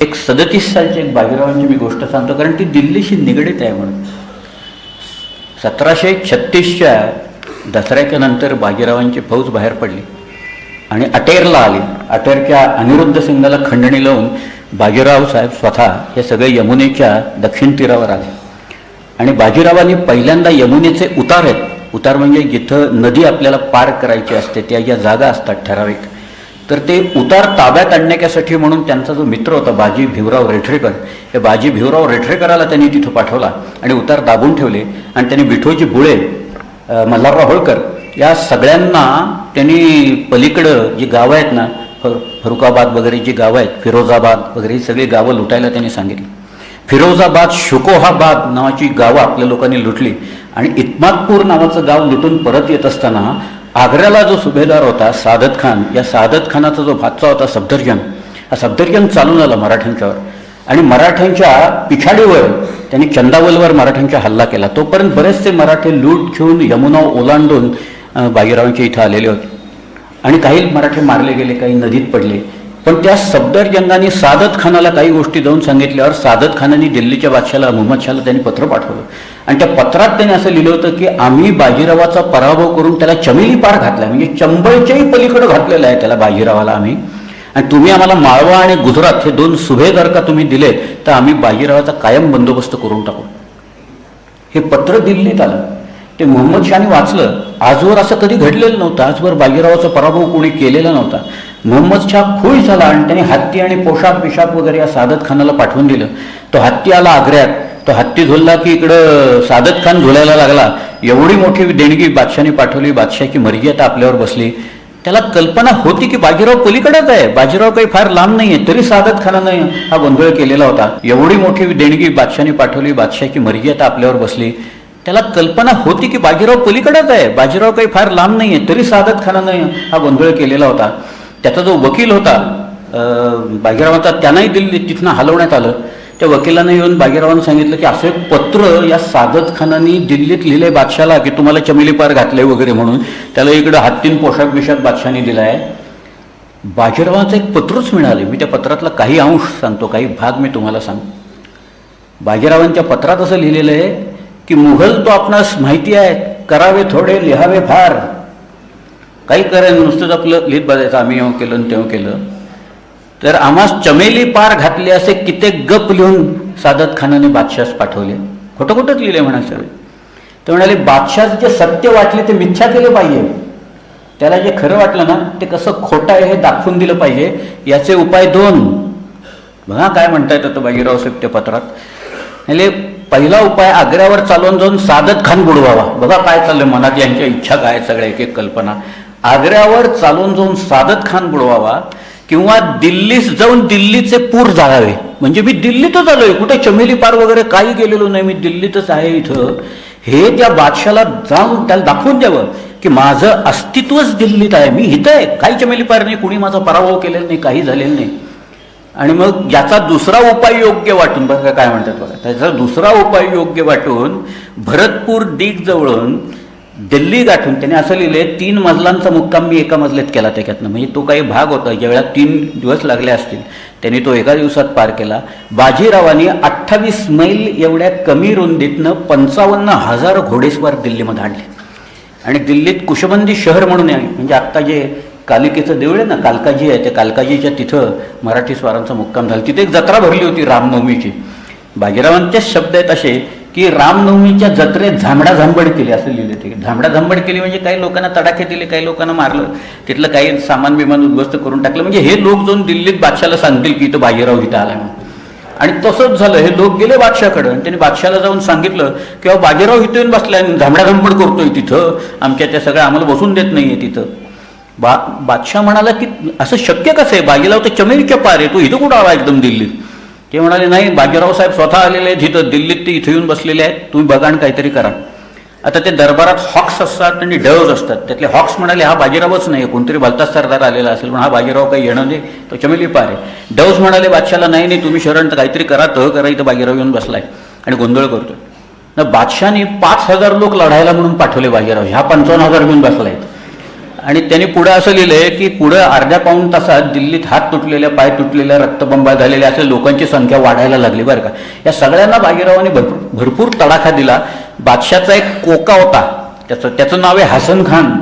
एक 37 सालची एक बाजीरावांची मी गोष्ट सांगतो, कारण ती दिल्लीशी निगडीत आहे. म्हणून 1736च्या दसऱ्याच्या नंतर बाजीरावांची फौज बाहेर पडली आणि अटेरला आली. अटेरच्या अनिरुद्ध सिंगाला खंडणी लावून बाजीराव साहेब स्वतः हे सगळे यमुनेच्या दक्षिण तीरावर आले. आणि बाजीरावांनी पहिल्यांदा यमुनेचे उतार आहेत, उतार म्हणजे जिथं नदी आपल्याला पार करायची असते त्या ज्या जागा असतात ठराविक, तर ते उतार ताब्यात आणण्यासाठी म्हणून त्यांचा जो मित्र होता बाजी भिवराव रेठरेकर, हे बाजी भिवराव रेठरेकराला त्यांनी तिथं पाठवला आणि उतार दाबून ठेवले. आणि त्यांनी विठोजी बुळे, मल्हारराव होळकर या सगळ्यांना त्यांनी पलीकडं जी गावं आहेत ना, फरुखाबाद वगैरे जी गावं आहेत, फिरोजाबाद वगैरे ही सगळी गावं लुटायला त्यांनी सांगितली. फिरोजाबाद, शुकोहाबाद नावाची गावं आपल्या लोकांनी लुटली आणि इत्मादपूर नावाचं गाव लुटून परत येत असताना आग्र्याला जो सुभेदार होता सादत खान, या सादत खानाचा जो भाचा होता सफदरजंग, हा सफदरजंग चालून आला मराठ्यांच्यावर आणि मराठ्यांच्या पिछाडीवर त्यांनी चंदावलवर मराठ्यांचा हल्ला केला. तोपर्यंत बरेचसे मराठी लूट घेऊन यमुना ओलांडून बाजीरावांच्या इथं आलेले होते आणि काही मराठी मारले गेले, काही नदीत पडले. पण त्या सफदरजंगाने सादत खानाला काही गोष्टी जाऊन सांगितल्यावर सादत खानाने दिल्लीच्या बादशाला मुहम्मद शहाला त्यांनी पत्र पाठवलं आणि त्या पत्रात त्यांनी असं लिहिलं होतं की आम्ही बाजीरावाचा पराभव करून त्याला चमेली पार घातला, म्हणजे चंबळच्याही पलीकडे घातलेलं आहे त्याला बाजीरावाला आम्ही, आणि तुम्ही आम्हाला माळवा आणि गुजरात हे 2 सुभे जर का तुम्ही दिलेत तर आम्ही बाजीरावाचा कायम बंदोबस्त करून टाकू. हे पत्र दिल्लीत आलं, ते मुहम्मद शहाने वाचलं. आजवर असं कधी घडलेलं नव्हतं, आजवर बाजीरावाचा पराभव कोणी केलेला नव्हता. मुहम्मद शाह खुश झाला आणि त्याने हत्ती आणि पोशाख वगैरे या सादत खानाला पाठवून दिलं. तो हत्ती आला आग्र्यात, तो हत्ती झुलला की इकडं सादत खान झुलायला लागला. एवढी मोठी देणगी बादशाने पाठवली, बादशाची मर्जी आता आपल्यावर बसली. त्याला कल्पना होती की बाजीराव पलीकडेच आहे, बाजीराव काही फार लांब नाही आहे, तरी सादत खानानं हा गोंधळ केलेला होता. एवढी मोठी देणगी बादशाने पाठवली, बादशाची मर्जी आता आपल्यावर बसली. त्याला कल्पना होती की बाजीराव पलीकडेच आहे, बाजीराव काही फार लांब नाही आहे, तरी सादत खानानं हा गोंधळ केलेला होता. त्याचा जो वकील होता बाजीरावांचा, त्यांनाही दिल्ली तिथनं हलवण्यात आलं. त्या वकिलानं येऊन बाजीरावांना सांगितलं की असं एक पत्र या सादत खानाने दिल्लीत लिहिलंय बादशाला की तुम्हाला चमेली पार घातले वगैरे म्हणून. त्याला इकडं हत्तीन पोशाख बादशाने दिला आहे. बाजीरावांचं एक पत्रच मिळाले. मी त्या पत्रातला काही अंश सांगतो, काही भाग मी तुम्हाला सांगतो. बाजीरावांच्या पत्रात असं लिहिलेलं आहे की मुघल तो आपणास माहिती आहे, करावे थोडे लिहावे फार. काही करायला नुसतंच आपलं लिहित बसायचं, आम्ही एवढं केलं आणि तेव्हा केलं. तर आम्हास चमेली पार घातली असे कित्येक गप लिहून सादत खानाने बादशास पाठवले. खोटं खोटंच लिहिले म्हणा सगळे. ते म्हणाले बादशास जे सत्य वाटले ते मिथ्या केलं पाहिजे, त्याला जे खरं वाटलं ना ते कसं खोटं आहे हे दाखवून दिलं पाहिजे. याचे उपाय 2 बघा काय म्हणता येतं तो बाजीराव साहेब त्या पत्रात. म्हणजे पहिला उपाय आग्र्यावर चालवून जाऊन सादत खान बुडवावा. बघा काय चाललं मनात, यांच्या इच्छा काय सगळ्या एक एक कल्पना. आग्र्यावर चालून जाऊन सादत खान बुडवावा किंवा दिल्लीस जाऊन दिल्लीचे पूर जाळावे. म्हणजे मी दिल्लीतच आलोय, कुठे चमेली पार वगैरे काही गेलेलो नाही, मी दिल्लीतच आहे इथं, हे त्या बादशाला जाऊन त्याला दाखवून द्यावं की माझं अस्तित्वच दिल्लीत आहे, मी इथं आहे, काही चमेली पार नाही, कुणी माझा पराभव केलेला नाही, काही झालेलं नाही. आणि मग याचा दुसरा उपाय योग्य वाटून, बघा काय म्हणतात बघा, त्याचा दुसरा उपाय योग्य वाटून भरतपूर दिग जवळून दिल्ली गाठून त्याने असं लिहिले 3 मजलांचा मुक्काम मी एका मजल्यात केला त्याच्यातनं. म्हणजे तो काही भाग होता, ज्यावेळेला 3 दिवस लागले असतील त्यांनी तो एका दिवसात पार केला. बाजीरावांनी 28 मैल एवढ्या कमी रुंदीतनं 55,000 घोडेस्वार दिल्लीमध्ये आणले आणि दिल्लीत कुशबंदी शहर म्हणून आहे, म्हणजे आत्ता जे कालिकेचं देऊळ आहे ना, कालकाजी आहे, त्या कालकाजीच्या तिथं मराठी स्वारांचा मुक्काम झाला. तिथे एक जत्रा भरली होती रामनवमीची. बाजीरावांचेच शब्द आहेत असे की रामनवमीच्या जत्रेत झांबडाझांबड केली असं लिहिले ते. झांबडाझांबड केली म्हणजे काही लोकांना तडाखे दिले, काही लोकांना मारलं, तिथलं काही सामान बिमान उद्ध्वस्त करून टाकलं. म्हणजे हे लोक जाऊन दिल्लीत बादशाला सांगतील की इथं बाजीराव इथं आला म्हणून. आणि तसंच झालं. हे लोक गेले बादशाकडं आणि त्यांनी बादशाला जाऊन सांगितलं की बाजीराव इथं येऊन बसलाय, झांबडाझांबड करतोय तिथं, आमच्या त्या सगळ्या आम्हाला बसून देत नाहीये तिथं. बादशाह म्हणाला की असं शक्य कसं आहे, बाजीराव तर चमेलीच्या पार आहे, तो इथं कुठं आला एकदम दिल्लीत. ते म्हणाले नाही, बाजीराव साहेब स्वतः आलेले आहेत इथं दिल्लीत, ते इथं येऊन बसलेले आहेत, तुम्ही बघा आणि काहीतरी करा. आता ते दरबारात हॉक्स असतात आणि डव्ज असतात. त्यातले हॉक्स म्हणाले हा बाजीरावच नाही, कोणतरी भलताच सरदार आलेला असेल, पण हा बाजीराव काही येणं नाही, तो चमेली पार आहे. डव्ज म्हणाले बादशाला नाही नाही, तुम्ही शरण काहीतरी करा, करा, इथं बाजीराव येऊन बसलाय आणि गोंधळ करतोय. ना बादशाने 5,000 लोक लढायला म्हणून पाठवले बाजीराव, ह्या 55,000 घेऊन बसलायत आणि त्यांनी पुढं असं लिहिलंय की पुढं अर्ध्या पाऊण तासात दिल्लीत हात तुटलेल्या, पाय तुटलेल्या, रक्तबंबाळ झालेल्या अशा लोकांची संख्या वाढायला लागली बरं का. या सगळ्यांना बाजीरावांनी भरपूर तडाखा दिला. बादशाचा एक कोका होता, त्याचं नाव आहे हसन खान.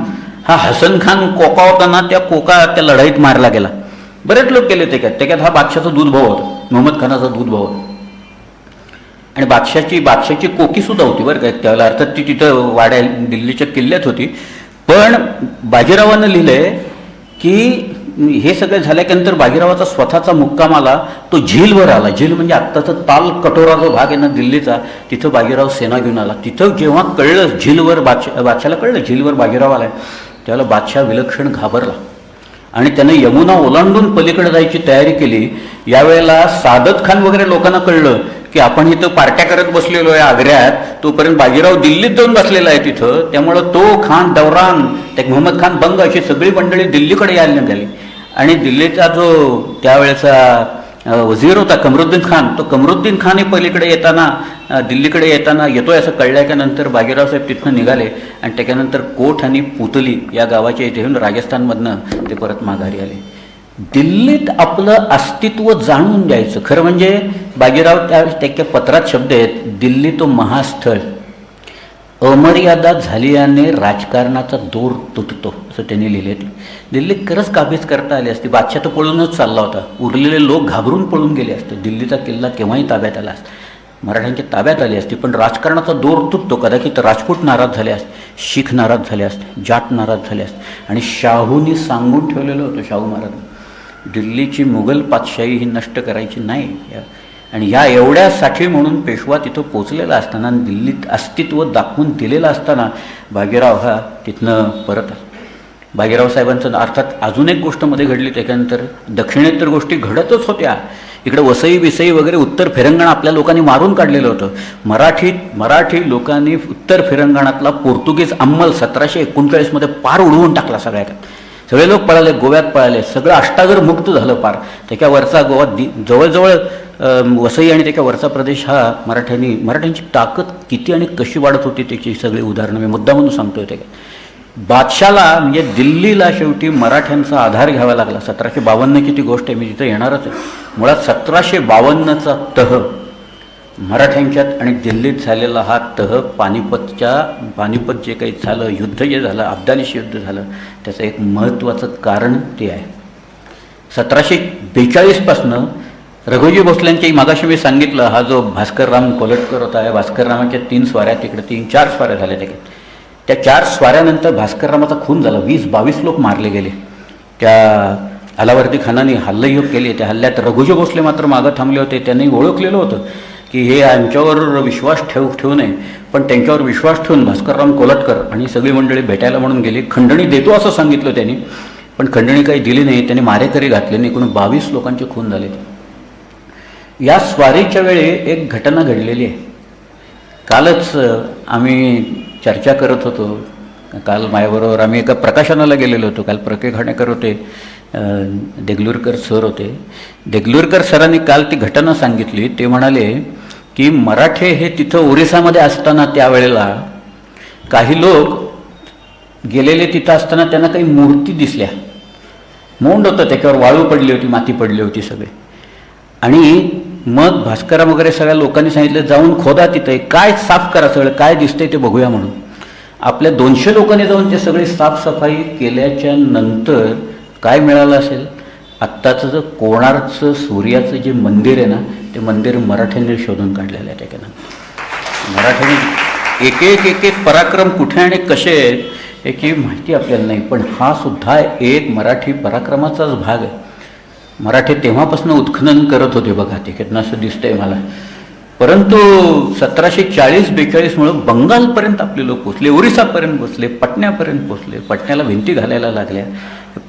हा हसन खान कोका होता ना, त्या कोका त्या लढाईत मारला गेला. बरेच लोक गेले त्याच्यात हा बादशाचा दूध भाऊ होता, मोहम्मद खानाचा दूध भाऊ होता. आणि बादशाची कोकी सुद्धा होती बरं का त्यावेळेला, अर्थात ती तिथं वाड्या दिल्लीच्या किल्ल्यात होती. पण बाजीरावानं लिहिलंय की हे सगळं झाल्यानंतर बाजीरावाचा स्वतःचा मुक्काम आला, तो झीलवर आला. झील म्हणजे आत्ताचा ताल कटोरा जो भाग आहे ना दिल्लीचा, तिथं बाजीराव सेना घेऊन आला. तिथं जेव्हा कळलं झीलवर बादशाला कळलं झीलवर बाजीराव आलाय, त्यावेळेला बादशाह विलक्षण घाबरला आणि त्यानं यमुना ओलांडून पलीकडे जायची तयारी केली. यावेळेला सादत खान वगैरे लोकांना कळलं की आपण इथं पार्ट्या करत बसलेलो आहे आग्र्यात, तोपर्यंत बाजीराव दिल्लीत जाऊन बसलेला आहे तिथं. त्यामुळं तो खान, दौरान, ते मोहम्मद खान बंग अशी सगळी मंडळी दिल्लीकडे यायला निघाली. आणि दिल्लीचा जो त्यावेळेचा वजीर होता कमरुद्दीन खान, तो कमरुद्दीन खान हे पलीकडे येताना दिल्लीकडे येताना येतोय असं कळल्याच्यानंतर बाजीराव साहेब तिथनं निघाले आणि त्याच्यानंतर कोठ आणि पुतली या गावाच्या इथे येऊन राजस्थानमधनं ते परत माघारी आले. दिल्लीत आपलं अस्तित्व जाणून द्यायचं. खरं म्हणजे बाजीराव त्याच्या पत्रात शब्द आहेत, दिल्ली तो महास्थळ, अमर्यादा झाल्याने राजकारणाचा दोर तुटतो, असं त्यांनी लिहिले. दिल्ली खरंच काबीज करता आली असती. बादशाह तर पळूनच चालला होता, उरलेले लोक घाबरून पळून गेले असते. दिल्लीचा किल्ला केव्हाही ताब्यात आला असता, मराठ्यांच्या ताब्यात आली असती. पण राजकारणाचा दोर तुटतो. कदाचित राजपूत नाराज झाले असते, शीख नाराज झाले असते, जाट नाराज झाले असते. आणि शाहूंनी सांगून ठेवलेलं होतं, शाहू महाराज, दिल्लीची मुघल पातशाही ही नष्ट करायची नाही. आणि या एवढ्यासाठी म्हणून पेशवा तिथं पोचलेला असताना, दिल्लीत अस्तित्व दाखवून दिलेलं असताना बाजीराव हा तिथनं परत आला. बाजीराव साहेबांचं अर्थात अजून एक गोष्ट मध्ये घडली. त्याच्यानंतर दक्षिणेतर गोष्टी घडतच होत्या. इकडे वसई बिसई वगैरे उत्तर फिरंगण आपल्या लोकांनी मारून काढलेलं होतं. मराठी लोकांनी उत्तर फिरंगणातला पोर्तुगीज अंमल 1739 मध्ये पार उडवून टाकला. सगळे लोक पळाले, गोव्यात पळाले, सगळं अष्टागर मुक्त झालं पार. त्याच्यावरचा गोवा जवळजवळ वसई आणि त्याच्यावरचा प्रदेश हा मराठ्यांची ताकद किती आणि कशी वाढत होती त्याची सगळी उदाहरणं मी मुद्दा म्हणून सांगतोय. ते बादशाला म्हणजे दिल्लीला शेवटी मराठ्यांचा आधार घ्यावा लागला. 1752ची ती गोष्ट आहे, मी तिथं येणारच आहे. मुळात 1752चा तह मराठ्यांच्यात आणि दिल्लीत झालेला हा तह पानिपत जे काही झालं, युद्ध जे झालं, अब्दालीशी युद्ध झालं, त्याचं एक महत्त्वाचं कारण ते आहे. 1742पासनं रघुजी भोसल्यांची मागाशी मी सांगितलं, हा जो भास्करराम कोलटकर होता, या भास्कररामाच्या 3 स्वाऱ्या, तिकडे 4 स्वाऱ्या झाल्या. त्या 4 स्वाऱ्यानंतर भास्कररामाचा खून झाला. 20-22 लोक मारले गेले. त्या अलावर्दी खानाने हल्लायोग केले. त्या हल्ल्यात रघुजी भोसले मात्र मागं थांबले होते. त्यांनी ओळखलेलं होतं की हे यांच्यावर विश्वास ठेवू नये. पण त्यांच्यावर विश्वास ठेवून भास्करराम कोलटकर आणि सगळी मंडळी भेटायला म्हणून गेली. खंडणी देतो असं सांगितलं त्यांनी, पण खंडणी काही दिली नाही. त्यांनी मारेकरी घातले नाही. एकूण 22 लोकांचे खून झाले. या स्वारीच्या वेळी एक घटना घडलेली आहे. कालच आम्ही चर्चा करत होतो. काल माझ्याबरोबर आम्ही एका प्रकाशनाला गेलेलो होतो. काल प्रकेखाणेकर होते, देगलूरकर सर होते. देगलूरकर सरांनी काल ती घटना सांगितली. ते म्हणाले की मराठे हे तिथं ओरिसामध्ये असताना त्यावेळेला काही लोक गेलेले तिथं असताना त्यांना काही मूर्ती दिसल्या. मोंड होतं, त्याच्यावर वाळू पडली होती, माती पडली होती सगळे. आणि मग भास्करराम वगैरे सगळ्या लोकांनी सांगितलं जाऊन खोदा तिथं, काय साफ करा, सगळं काय दिसतंय ते बघूया म्हणून. आपल्या 200 लोकांनी जाऊन ते सगळी साफसफाई केल्याच्या नंतर काय मिळालं असेल, आत्ताचं जे कोणार्कचं सूर्याचं जे मंदिर आहे ना, ते मंदिर मराठ्यांनी शोधून काढलेलं आहे. त्याच्यानं मराठ्यांनी एक पराक्रम कुठे आणि कसे आहेत याची माहिती आपल्याला नाही. पण हा सुद्धा एक मराठी पराक्रमाचाच भाग आहे. मराठी तेव्हापासून उत्खनन करत होते बघा, तिकडनं असं दिसतंय मला. परंतु 1740-42 बंगालपर्यंत आपले लोक पोचले, ओरिसापर्यंत पोचले, पटण्यापर्यंत पोचले. पटण्याला भिंती घालायला लागल्या.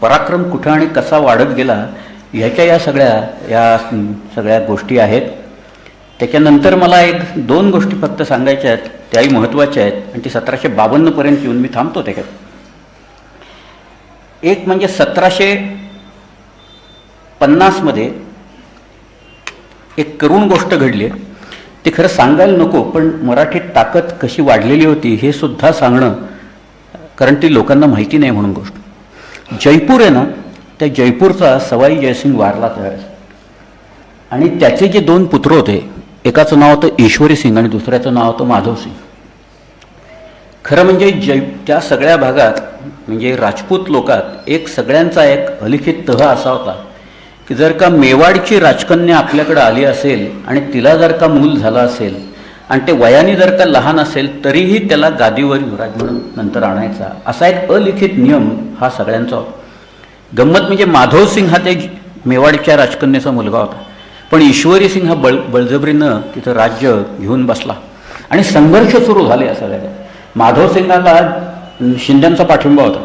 पराक्रम कुठं आणि कसा वाढत गेला ह्याच्या या सगळ्या गोष्टी आहेत. त्याच्यानंतर मला 1-2 गोष्टी फक्त सांगायच्या आहेत, त्याही महत्त्वाच्या आहेत. आणि ती 1752पर्यंत येऊन मी थांबतो त्याच्यात. एक म्हणजे 1750मध्ये एक करुण गोष्ट घडली आहे. ते खरं सांगायला नको, पण मराठीत ताकद कशी वाढलेली होती हे सुद्धा सांगणं, कारण ती लोकांना माहिती नाही म्हणून गोष्ट. जयपूर आहे ना, त्या जयपूरचा सवाई जयसिंग वारला त्यावेळेस, आणि त्याचे जे 2 पुत्र होते, एकाचं नाव होतं ईश्वरी सिंग आणि दुसऱ्याचं नाव होतं माधव सिंग. खरं म्हणजे त्या सगळ्या भागात म्हणजे राजपूत लोकात सगळ्यांचा एक अलिखित तह असा होता की जर का मेवाडची राजकन्या आपल्याकडे आली असेल आणि तिला जर का मूल झालं असेल आणि ते वयाने जर का लहान असेल तरीही त्याला गादीवर युवराज म्हणून नंतर आणायचा, असा एक अलिखित नियम हा सगळ्यांचा होता. गंमत म्हणजे माधव सिंग हा ते मेवाडच्या राजकन्याचा मुलगा होता, पण ईश्वरी सिंग हा बळजबरीनं तिथं राज्य घेऊन बसला आणि संघर्ष सुरू झाले या सगळ्या. माधव सिंगाला शिंद्यांचा पाठिंबा होता,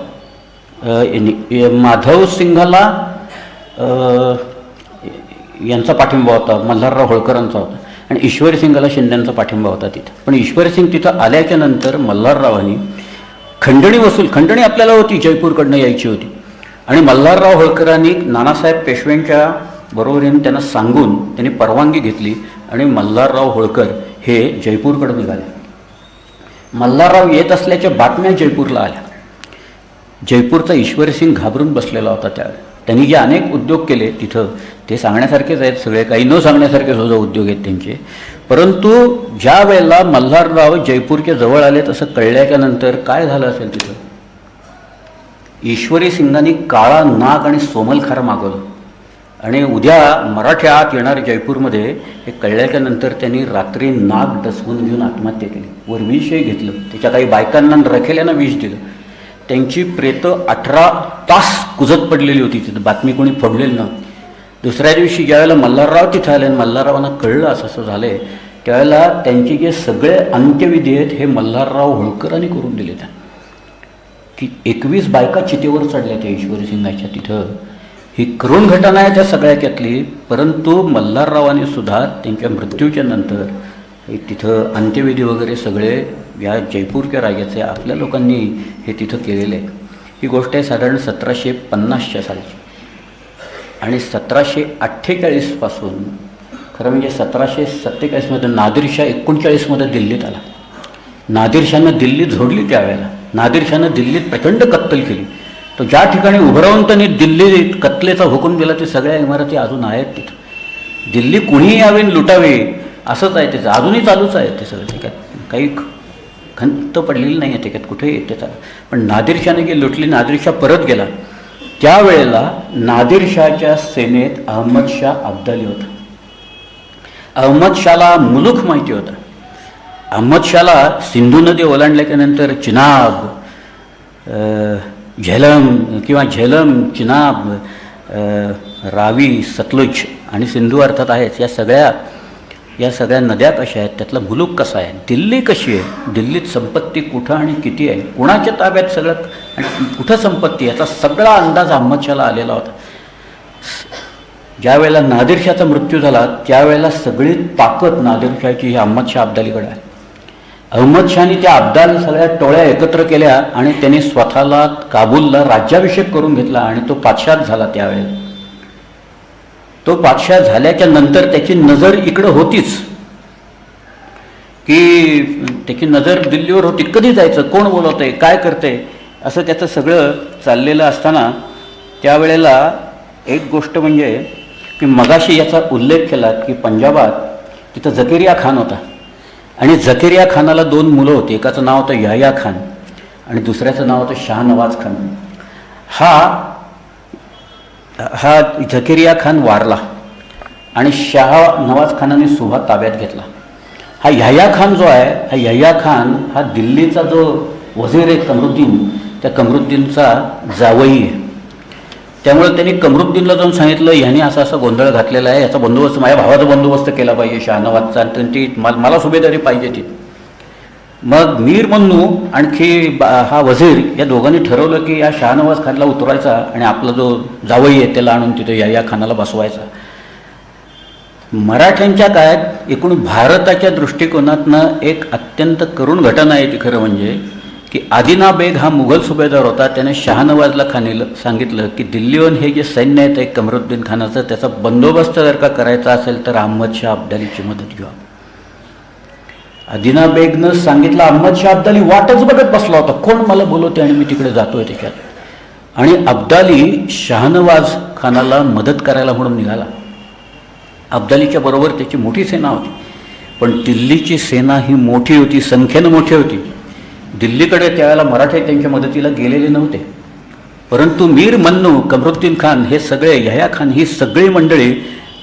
माधव सिंगाला यांचा पाठिंबा होता, मल्हारराव होळकरांचा होता, आणि ईश्वरी सिंगाला शिंद्यांचा पाठिंबा होता तिथं. पण ईश्वरी सिंग तिथं आल्याच्या नंतर मल्हाररावांनी खंडणी आपल्याला होती, जयपूरकडनं यायची होती, आणि मल्हारराव होळकरांनी नानासाहेब पेशव्यांच्या बरोबरीने त्यांना सांगून त्यांनी परवानगी घेतली आणि मल्हारराव होळकर हे जयपूरकडे निघाले. मल्हारराव येत असल्याच्या बातम्या जयपूरला आल्या. जयपूरचा ईश्वरी सिंग घाबरून बसलेला होता. त्यांनी जे अनेक उद्योग केले तिथं ते सांगण्यासारखेच आहेत सगळे, काही न सांगण्यासारखे सुद्धा उद्योग आहेत त्यांचे. परंतु ज्या वेळेला मल्हारराव जयपूरच्या जवळ आले तसं कळल्याच्या नंतर काय झालं असेल तिथं, ईश्वरी सिंगांनी काळा नाग आणि सोमलखार मागवलं आणि उद्या मराठ्या आत येणार जयपूरमध्ये हे कळल्याच्या नंतर त्यांनी रात्री नाग डसवून घेऊन आत्महत्या केली. वर विषही घेतलं, त्याच्या काही बायकांना रखेल्यांना विष दिलं. त्यांची प्रेतं 18 तास कुजत पडलेली होती तिथं, बातमी कोणी फोडलेली नव्हती. दुसऱ्या दिवशी ज्यावेळेला मल्हारराव तिथं आले आणि मल्हाररावांना कळलं असं असं झालं आहे, त्यावेळेला त्यांचे जे सगळे अंत्यविधी आहेत हे मल्हारराव होळकरांनी करून दिले. त्या की 21 बायका चितेवर चढल्या त्या ईश्वरी सिंगाच्या तिथं. ही करुण घटना आहे त्या सगळ्याच्यातली. परंतु मल्हाररावांनी सुद्धा त्यांच्या मृत्यूच्या नंतर तिथं अंत्यविधी वगैरे सगळे या जयपूरच्या राजाचे आपल्या लोकांनी हे तिथं केलेलं आहे. ही गोष्ट आहे साधारण 1750च्या सालची. आणि 1748पासून खरं म्हणजे 1747मध्ये नादिरशाह 39मध्ये दिल्लीत आला. नादिरशाहनं दिल्ली झोडली. त्यावेळेला नादिरशाहनं दिल्लीत प्रचंड कत्तल केली. तो ज्या ठिकाणी उभं राहून त्यांनी दिल्ली कत्तलेचा हुकूम दिला ते सगळ्या इमारती अजून आहेत तिथं. दिल्ली कुणीही यावे लुटावे असंच आहे त्याचं, अजूनही चालूच आहे ते सगळं. त्याच्यात काही खंत पडलेली नाही आहे त्याच्यात, कुठे येते चालू. पण नादिरशाहने जी लुटली, नादिरशाह परत गेला. त्यावेळेला नादिरशाहच्या सेनेत अहमदशाह अब्दाली होता. अहमदशाहला मुलूक माहिती होता. अहमदशाहला सिंधू नदी ओलांडल्याच्या नंतर चिनाब, झेलम, चिनाब, रावी, सतलुज आणि सिंधू अर्थात आहेच, या सगळ्या नद्या कशा आहेत, त्यातला मुलूक कसा आहे, दिल्ली कशी आहे, दिल्लीत संपत्ती कुठं आणि किती आहे, कुणाच्या ताब्यात सगळं आणि कुठं संपत्ती, याचा सगळा अंदाज अहमदशाहला आलेला होता. ज्या वेळेला नादिरशाहचा मृत्यू झाला त्यावेळेला सगळी ताकद नादिरशाहची ही अहमदशाह अब्दालीकडे आहे. अहमदशाहनी त्या अब्दाल सगळ्या टोळ्या एकत्र केल्या आणि त्यांनी स्वतःला काबूलला राज्याभिषेक करून घेतला आणि तो पातशाह झाला. त्यावेळेला तो पातशाह झाल्याच्या नंतर त्याची नजर इकडं होतीच, की त्याची नजर दिल्लीवर होती. कधी जायचं, कोण बोलवतंय, काय करतंय, असं त्याचं सगळं चाललेलं असताना त्यावेळेला एक गोष्ट म्हणजे की मगाशी याचा उल्लेख केला की पंजाबात तिथं झकेरिया खान होता आणि झकेरिया खानाला 2 मुलं होती. एकाचं नाव होतं याह्या खान आणि दुसऱ्याचं नाव होतं शाहनवाज खान. हा झकेरिया खान वारला आणि शाहनवाज खानाने सुभा ताब्यात घेतला. हा याह्या खान जो आहे, हा याह्या खान हा दिल्लीचा जो वजीर आहे कमरुद्दीन, त्या कमरुद्दीनचा जावई आहे. त्यामुळे त्यांनी कमरुद्दीनला जाऊन सांगितलं ह्याने असा असा गोंधळ घातलेला आहे, याचा बंदोबस्त, माझ्या भावाचा बंदोबस्त केला पाहिजे शाहनवाजचा, आणि ती मला सुभेदारी पाहिजे ती. मग मीर मन्नू आणखी हा वजीर या दोघांनी ठरवलं की या शाहनवाज खानला उतरायचा आणि आपला जो जावई आहे त्याला आणून तिथे या खानाला बसवायचा. मराठ्यांच्या काळात एकूण भारताच्या दृष्टिकोनातनं एक अत्यंत करुण घटना आहे ती खरं म्हणजे की आदिना बेग हा मुघल सुभेदार होता. त्याने शाहनवाजला सांगितलं की दिल्लीहून हे जे सैन्य आहे ते कमरुद्दीन खानाचं, त्याचा बंदोबस्त जर का करायचा असेल तर अहमदशाह अब्दालीची मदत घ्या. आदिना बेगनं सांगितलं. अहमदशाह अब्दाली वाटच बघत बसला होता, कोण मला बोलवते आणि मी तिकडे जातोय त्याच्यात. आणि अब्दाली शाहनवाज खानाला मदत करायला म्हणून निघाला. अब्दालीच्या बरोबर त्याची मोठी सेना होती, पण दिल्लीची सेना ही मोठी होती, संख्येनं मोठी होती. दिल्लीकडे त्यावेळेला मराठे त्यांच्या मदतीला गेलेले नव्हते. परंतु मीर मन्नू, कमरुद्दीन खान, हे सगळे, यह्या खान, ही सगळी मंडळी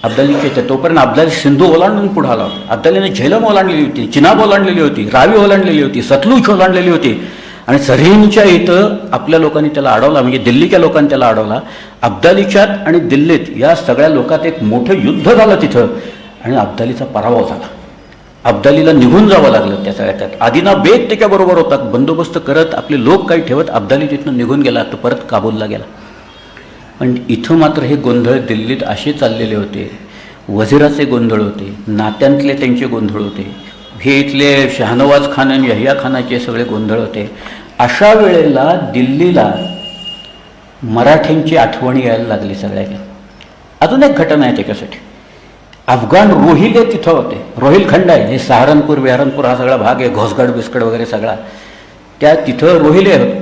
अब्दालीच्या येते. तोपर्यंत अब्दाली सिंधू ओलांडून पुढे आला होता. अब्दालीने झेलम ओलांडलेली होती, चिनाब ओलांडलेली होती, रावी ओलांडलेली होती, सतलुज ओलांडलेली होती. आणि सरहिंदच्या इथं आपल्या लोकांनी त्याला अडवला, म्हणजे दिल्लीच्या लोकांनी त्याला अडवला. अब्दालीच्यात आणि दिल्लीत या सगळ्या लोकात एक मोठं युद्ध झालं तिथं, आणि अब्दालीचा पराभव झाला. अब्दालीला निघून जावं लागलं त्या सगळ्यात. आदिना बेग त्याच्याबरोबर होता, बंदोबस्त करत आपले लोक काही ठेवत अब्दाली तिथनं निघून गेला, तो परत काबूलला गेला. पण इथं मात्र हे गोंधळ दिल्लीत असे चाललेले होते. वजिराचे गोंधळ होते, नात्यांतले त्यांचे गोंधळ होते, हे इथले शहानवाज खान आणि यह्या खानाचे सगळे गोंधळ होते. अशा वेळेला दिल्लीला मराठ्यांची आठवणी यायला लागली सगळ्याला. अजून एक घटना आहे त्याच्यासाठी. अफगाण रोहिले तिथं होते. रोहिलखंड आहे, हे सहारनपूर बिहारनपूर हा सगळा भाग आहे, घोसगड बिस्कड वगैरे सगळा, त्या तिथं रोहिले होते.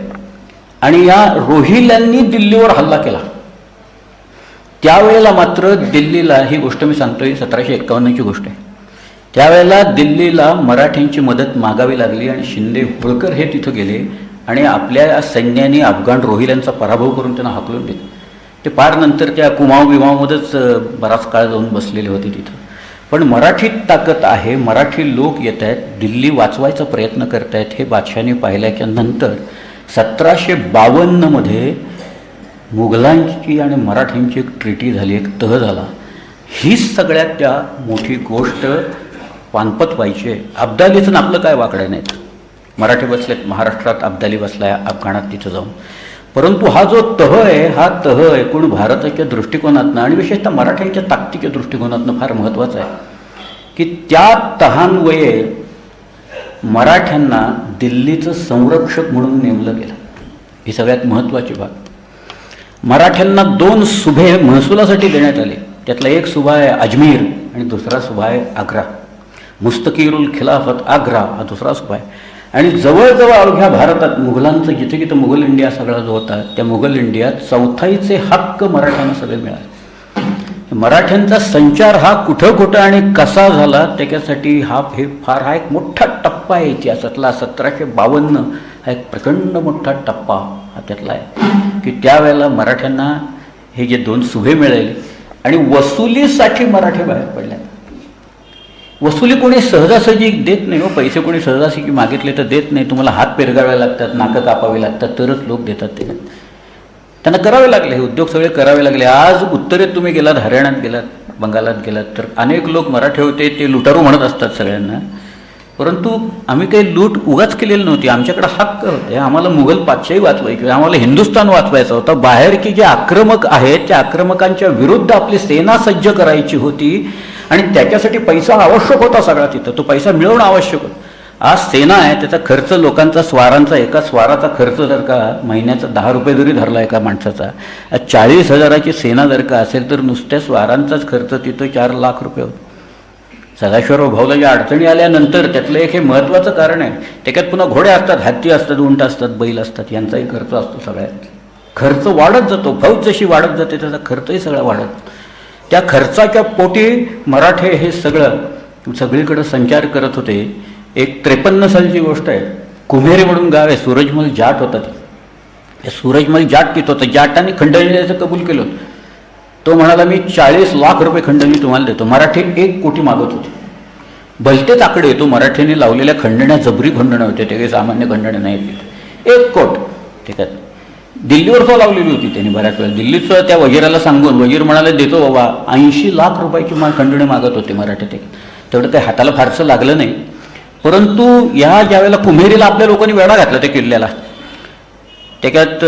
आणि या रोहिल्यांनी दिल्लीवर हल्ला केला. त्यावेळेला मात्र दिल्लीला, ही गोष्ट मी सांगतोय 1751ची गोष्ट आहे, त्यावेळेला दिल्लीला मराठ्यांची मदत मागावी लागली. आणि शिंदे होळकर हे तिथं गेले आणि आपल्या सैन्याने अफगाण रोहिल्यांचा पराभव करून त्यांना हाकलून दिले. ते फार नंतर त्या कुमाव बिमावमध्येच बराच काळ जाऊन बसलेले होते तिथं. पण मराठीत ताकद आहे, मराठी लोक येत आहेत, दिल्ली वाचवायचा प्रयत्न करत आहेत, हे बादशाहाने पाहिल्याच्या नंतर 1752मध्ये मुघलांची आणि मराठ्यांची एक ट्रिटी झाली, एक तह झाला. हीच सगळ्यात त्या मोठी गोष्ट पानपत व्हायची. अब्दालीचं आपलं काय वाकडं नाहीत. मराठी बसलेत महाराष्ट्रात, अब्दाली बसलाय अफगाणात तिथं जाऊन. परंतु हा जो तह आहे, हा तह एकूण भारताच्या दृष्टिकोनातनं आणि विशेषतः मराठ्यांच्या ताकदीच्या दृष्टिकोनातनं फार महत्त्वाचं आहे, की त्या तहान्वये मराठ्यांना दिल्लीचं संरक्षक म्हणून नेमलं गेलं. ही सगळ्यात महत्त्वाची बाब. मराठ्यांना 2 सुभे महसुलासाठी देण्यात आले. त्यातला एक सुभा आहे अजमेर आणि दुसरा सुभा आहे आग्रा. मुस्तकीरुल खिलाफत आग्रा हा दुसरा सुभा आहे. आणि जवळजवळ अवघ्या भारतात मुघलांचं जिथे जिथं मुघल इंडिया सगळा जो होता, त्या मुघल इंडियात चौथाईचे हक्क मराठ्यांना सगळे मिळाले. मराठ्यांचा संचार हा कुठं कुठं आणि कसा झाला त्याच्यासाठी हा एक मोठा टप्पा आहे इतिहासातला. 1752 हा एक प्रचंड मोठा टप्पा हा त्यातला आहे, की त्यावेळेला मराठ्यांना हे जे 2 सुभे मिळाले. आणि वसुलीसाठी मराठी बाहेर पडल्या. वसुली कोणी सहजासहजी देत नाही हो. पैसे कोणी सहजासहजी मागितले तर देत नाही. तुम्हाला हात पेरगावे लागतात, नाकं कापावे लागतात, तरच लोक देतात. ते त्यांना करावे लागले, हे उद्योग सगळे करावे लागले. आज उत्तरेत तुम्ही गेलात, हरियाणात गेलात, बंगालात गेलात, तर अनेक लोक मराठे होते, ते लुटारू म्हणत असतात सगळ्यांना. परंतु आम्ही काही लूट उगाच केलेली नव्हती. आमच्याकडे हक्क होते. आम्हाला मुघल पातशाही वाचवायची, आम्हाला हिंदुस्थान वाचवायचं होतं. बाहेरचे जे आक्रमक आहेत त्या आक्रमकांच्या विरुद्ध आपली सेना सज्ज करायची होती. आणि त्याच्यासाठी पैसा आवश्यक होता सगळा तिथं. तो पैसा मिळवणं आवश्यक होतं. आज सेना आहे, त्याचा खर्च लोकांचा, स्वारांचा, एका स्वाराचा खर्च जर का महिन्याचा 10 रुपये जरी धरला एका माणसाचा, 40,000ची सेना जर का असेल तर नुसत्या स्वारांचाच खर्च तिथं 4 लाख रुपये होतो. सदाशिवराव भाऊला ज्या अडचणी आल्यानंतर त्यातलं एक हे महत्त्वाचं कारण आहे. त्याच्यात पुन्हा घोडे असतात, हत्ती असतात, उंट असतात, बैल असतात, यांचाही खर्च असतो. सगळ्यात खर्च वाढत जातो. फौज जशी वाढत जाते त्याचा खर्चही सगळा वाढत. त्या खर्चाच्या पोटी मराठे हे सगळीकडे संचार करत होते. एक 53 सालची गोष्ट आहे. कुम्हेरे म्हणून गाव आहे, सूरजमल जाट होता. ते सूरजमल जाट तिथं होतं. जाटाने खंडणी द्यायचं कबूल केलं. तो म्हणाला मी 40 लाख रुपये खंडणी तुम्हाला देतो. मराठी 1 कोटी मागत होते. भलतेच आकडे येतो. मराठ्यांनी लावलेल्या खंडण्या जबरी खंडण्या होत्या, ते काही सामान्य खंडण्या नाहीत. 1 कोट ठीक आहे. दिल्लीवर तो लावलेली होती त्यांनी बऱ्याच वेळा. दिल्लीचं त्या वजीराला सांगून, वजीर म्हणाले देतो बाबा. 80 लाख रुपयाची खंडणी मागत होते मराठे. ते तेवढं काही हाताला फारसं लागलं नाही. परंतु या ज्यावेळेला कुम्हेरीला आपल्या लोकांनी वेढा घातला त्या किल्ल्याला, त्याच्यात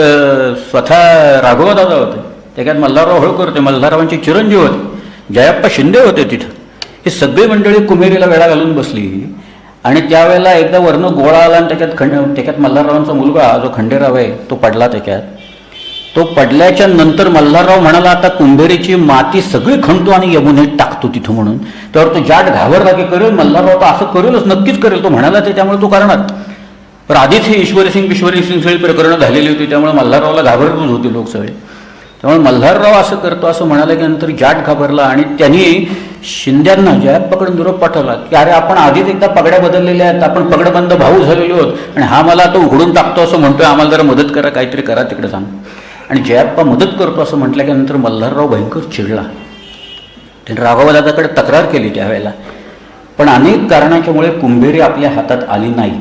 स्वतः राघवदादा होते, त्याच्यात मल्हारराव होळकर होते, मल्हाररावांचे चिरंजीव होते, जयाप्पा शिंदे होते. तिथं ही सगळी मंडळी कुम्हेरीला वेढा घालून बसली. आणि त्यावेळेला एकदा वरनं गोळा आला आणि त्याच्यात मल्हाररावांचा मुलगा जो खंडेराव आहे तो पडला. त्याच्यात तो पडल्याच्या नंतर मल्हारराव म्हणाला आता कुंभेरीची माती सगळी खणतो आणि यमुनेत टाकतो तिथं म्हणून. त्यावर तो जाट घाबरला की करेल मल्हारराव तर असं करेलच, नक्कीच करेल तो म्हणाला ते, त्यामुळे तो करणार. पण आधीच हे ईश्वरी सिंग सगळी प्रकरणं झालेली होती, त्यामुळे मल्हाररावला घाबरतच होते लोक सगळे. त्यामुळे मल्हारराव असं करतो असं म्हणाले की नंतर जाट घाबरला आणि त्यांनी शिंद्यांना जयात पकडून निरोप पाठवला की अरे आपण आधीच एकदा पगड्या बदललेल्या आहेत, आपण पगडबंद भाऊ झालेलो आहोत आणि हा मला आता उघडून टाकतो असं म्हणतोय, आम्हाला जरा मदत करा, काहीतरी करा तिकडे सांग. आणि जयाप्पा मदत करतो असं म्हटलं की नंतर मल्हारराव भयंकर चिडला. त्याने राघवदादाकडे तक्रार केली त्यावेळेला, पण अनेक कारणाच्यामुळे कुंभेरी आपल्या हातात आली नाही.